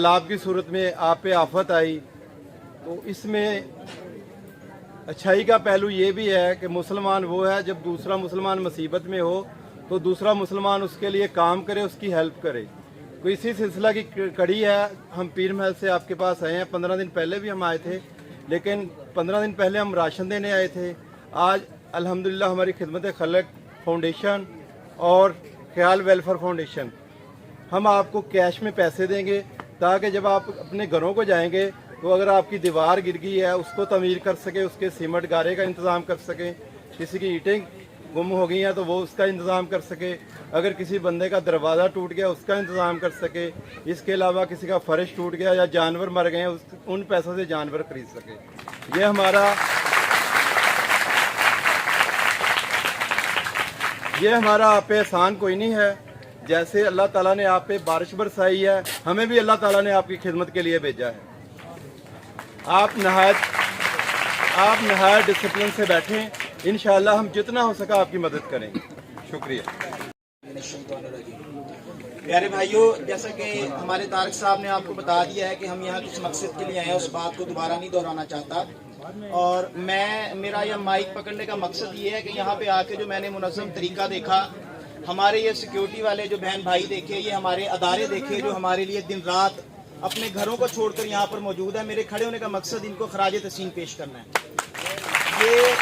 सैलाब की सूरत में आप पे आफत आई, तो इसमें अच्छाई का पहलू ये भी है कि मुसलमान वो है जब दूसरा मुसलमान मुसीबत में हो तो दूसरा मुसलमान उसके लिए काम करे, उसकी हेल्प करे। तो इसी सिलसिला की कड़ी है। हम पीर महल से आपके पास आए हैं। 15 दिन पहले भी हम आए थे, लेकिन 15 दिन पहले हम राशन देने आए थे। आज अल्हम्दुलिल्लाह हमारी खिदमत खलक फाउंडेशन और ख्याल वेलफेयर फाउंडेशन हम आपको कैश में पैसे देंगे, ताकि जब आप अपने घरों को जाएंगे तो अगर आपकी दीवार गिर गई है उसको तमीर कर सके, उसके सीमेंट गारे का इंतज़ाम कर सके, किसी की ईंटें गुम हो गई हैं तो वो उसका इंतज़ाम कर सके, अगर किसी बंदे का दरवाज़ा टूट गया उसका इंतज़ाम कर सके, इसके अलावा किसी का फर्श टूट गया या जानवर मर गए हैं उन पैसों से जानवर खरीद सके। ये हमारा आप पे एहसान कोई नहीं है। जैसे अल्लाह ताला ने आप पे बारिश बरसाई है, हमें भी अल्लाह ताला ने आपकी खिदमत के लिए भेजा है। आप नहायत डिसिप्लिन से बैठें, इंशाअल्लाह हम जितना हो सका आपकी मदद करेंगे। शुक्रिया। प्यारे भाइयों, जैसा कि हमारे तारक साहब ने आपको बता दिया है कि हम यहाँ किस मकसद के लिए आए हैं, उस बात को दोबारा नहीं दोहराना चाहता। और मेरा यह माइक पकड़ने का मकसद ये है कि यहाँ पे आके जो मैंने मुनज़्ज़म तरीका देखा, हमारे ये सिक्योरिटी वाले जो बहन भाई देखे, ये हमारे अदारे देखे जो हमारे लिए दिन रात अपने घरों को छोड़कर यहाँ पर मौजूद है। मेरे खड़े होने का मकसद इनको खराज तहसीन पेश करना है। ये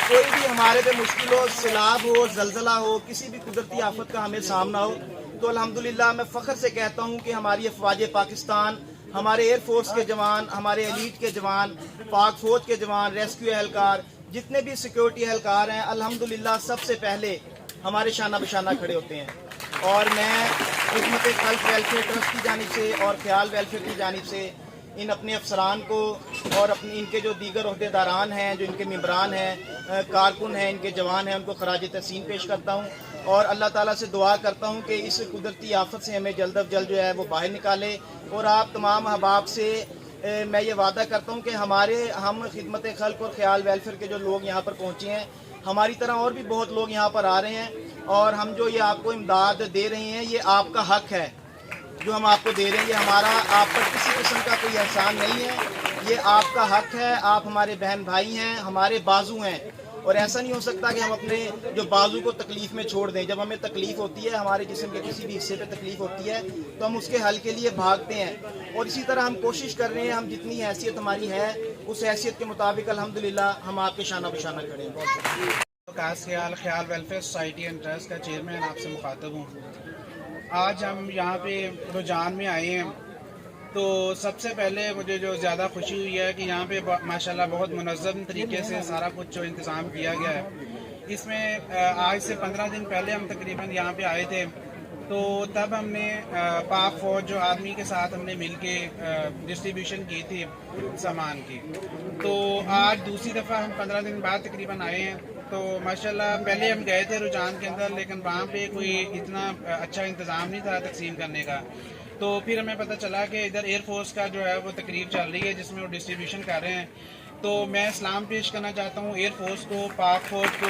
कोई भी हमारे पे मुश्किल हो, सैलाब हो, जलजला हो, किसी भी कुदरती आफत का हमें सामना हो, तो अल्हम्दुलिल्लाह मैं फ़ख्र से कहता हूँ कि हमारी अफवाज पाकिस्तान, हमारे एयरफोर्स के जवान, हमारे एलीट के जवान, पाक फौज के जवान, रेस्क्यू एहलकार, जितने भी सिक्योरिटी एहलकार हैं, अल्हम्दुलिल्लाह सबसे पहले हमारे शाना बशाना खड़े होते हैं। और मैं खिदमत खल्क वेलफेयर ट्रस्ट की जानिब से और ख्याल वेलफेयर की जानिब से इन अपने अफसरान को और इनके जो दीगर अहदेदारान हैं, जो इनके मेम्बरान हैं, कारकुन हैं, इनके जवान हैं, उनको खराज तहसीन पेश करता हूँ और अल्लाह ताला से दुआ करता हूँ कि इस कुदरती आफत से हमें जल्द अज जल्द जो है वो बाहर निकाले। और आप तमाम अहबाब से मैं ये वादा करता हूँ कि हम खिदमत खल्क और ख्याल वेलफेयर के जो लोग यहाँ पर पहुँचे हैं, हमारी तरह और भी बहुत लोग यहाँ पर आ रहे हैं और हम जो ये आपको इमदाद दे रहे हैं, ये आपका हक है जो हम आपको दे रहे हैं। ये हमारा आप पर किसी किस्म का कोई एहसान नहीं है, ये आपका हक है। आप हमारे बहन भाई हैं, हमारे बाजू हैं और ऐसा नहीं हो सकता कि हम अपने जो बाजू को तकलीफ में छोड़ दें। जब हमें तकलीफ होती है, हमारे जिस्म के किसी भी हिस्से पे तकलीफ होती है, तो हम उसके हल के लिए भागते हैं और इसी तरह हम कोशिश कर रहे हैं, हम जितनी हैसियत हमारी है उस हैसियत के मुताबिक अल्हम्दुलिल्लाह हम आपके शाना बशाना खड़े हैं। ख्याल वेलफेयर सोसाइटी एंड ट्रस्ट का चेयरमैन आपसे मुखातब हूँ। आज हम यहाँ पे रुझान में आए हैं, तो सबसे पहले मुझे जो ज़्यादा खुशी हुई है कि यहाँ पे माशाल्लाह बहुत मुनज़्ज़म तरीके से सारा कुछ जो इंतज़ाम किया गया है। इसमें आज से 15 दिन पहले हम तकरीबन यहाँ पे आए थे, तो तब हमने पाक फौज जो आर्मी के साथ हमने मिलके डिस्ट्रीब्यूशन की थी सामान की। तो आज दूसरी दफ़ा हम 15 दिन बाद तकरीबन आए हैं। तो माशाल्लाह पहले हम गए थे रुझान के अंदर, लेकिन वहाँ पे कोई इतना अच्छा इंतज़ाम नहीं था तकसीम करने का। तो फिर हमें पता चला कि इधर एयरफोर्स का जो है वो तकरीब चल रही है जिसमें वो डिस्ट्रीब्यूशन कर रहे हैं। तो मैं सलाम पेश करना चाहता हूँ एयरफोर्स को, पाक फौज को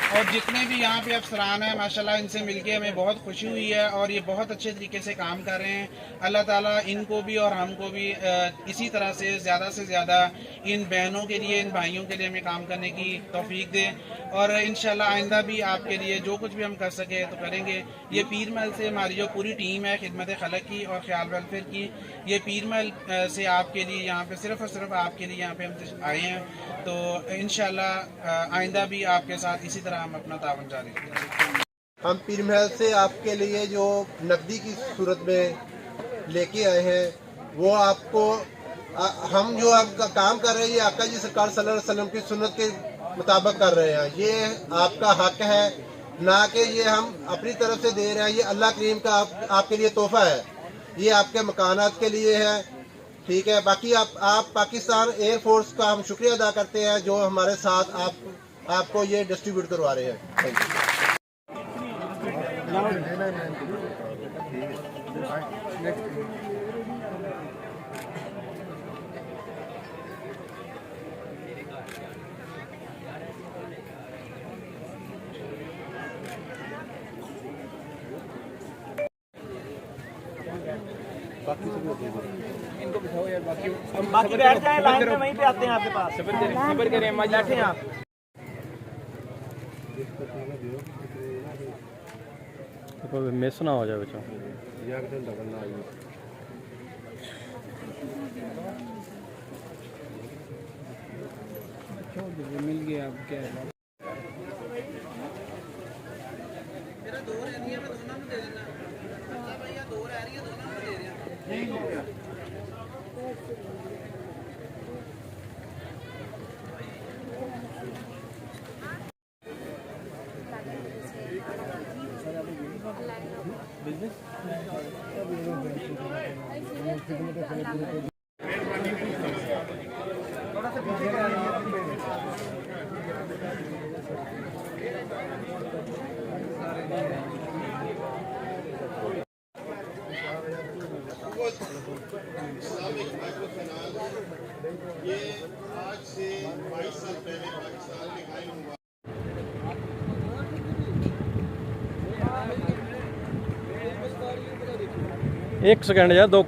और जितने भी यहाँ पे अफसरान हैं। माशाल्लाह इनसे मिलके हमें बहुत खुशी हुई है और ये बहुत अच्छे तरीके से काम कर रहे हैं। अल्लाह ताला इनको भी और हमको भी इसी तरह से ज़्यादा इन बहनों के लिए, इन भाइयों के लिए हमें काम करने की तौफीक दे और इंशाल्लाह आइंदा भी आपके लिए जो कुछ भी हम कर सके तो करेंगे। ये पीर महल से हमारी जो पूरी टीम है खिदमत खलक की और ख्याल वेलफेयर की, ये पीर महल से आपके लिए यहाँ पे सिर्फ़ और सिर्फ आपके लिए यहाँ पे हम आए हैं। तो इंशाल्लाह आइंदा भी आपके साथ इसी तरह हम अपना तावन जारी रखेंगे। हम पीर महल से आपके लिए जो नकदी की सूरत में लेके आए हैं वो आपको हम जो आपका काम कर रहे हैं ये आका जी सरकार सल्लल्लाहु अलैहि वसल्लम की सुन्नत के मुताबिक कर रहे हैं। ये आपका हक है, ना कि ये हम अपनी तरफ से दे रहे हैं। ये अल्लाह करीम का आपके लिए तोहफा है, ये आपके मकानात के लिए है। ठीक है, बाकी आप पाकिस्तान एयरफोर्स का हम शुक्रिया अदा करते हैं जो हमारे साथ आपको ये डिस्ट्रीब्यूट करवा रहे हैं। Thank you. बाकी बैठ जाए लाइन में, वहीं पे आते हैं आपके पास। सबर करें, बैठे हैं आप। मिस ना हो जाए बच्चों। मिल गया अब क्या है। ये आज से 22 साल पहले पाकिस्तान में कायम हुआ। एक सेकंड यार, दो